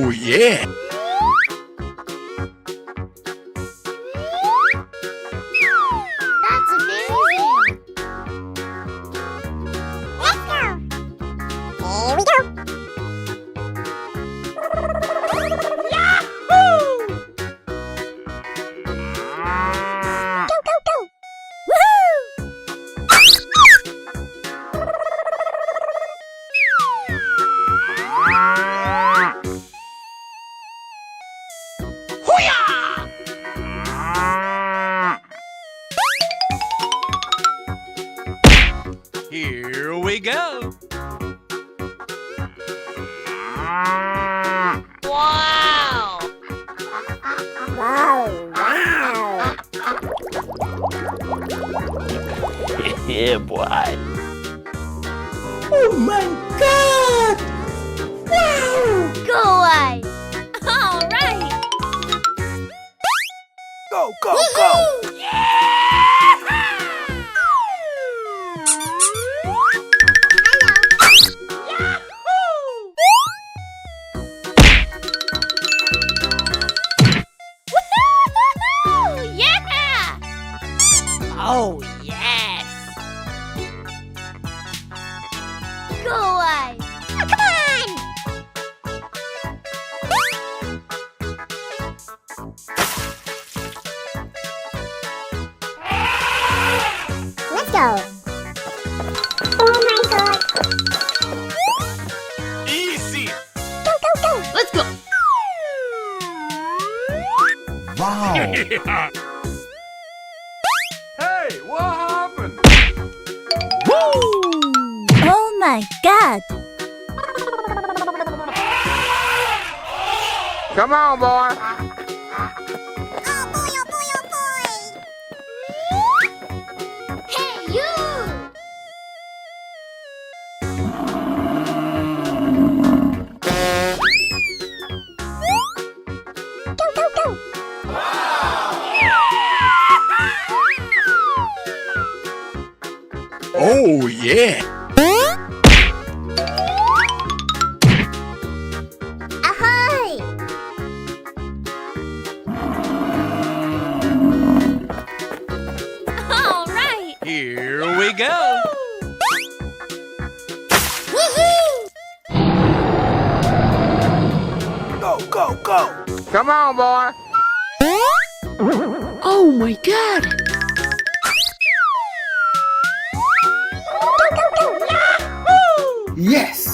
Oh, yeah! That's amazing! Let's go! Here we go! Yahoo! Go, go, go! Woohoo! Here we go! Wow! Wow! Yeah, boy. Oh my God! Wow! Go away! All right! Go, go, go! Oh, yes! Go away! Oh, come on! Let's go! Oh my God! Easy! Go, go, go! Let's go! Wow! Hey, what happened? Oh my God! Come on, boy. Oh boy, oh boy, oh boy! Hey, you! Go, go, go! Oh, yeah! Ahoy! All right! Here we go! Woohoo! Go, go, go! Come on, boy. Oh my God! Go, go, go! Yahoo! Yes!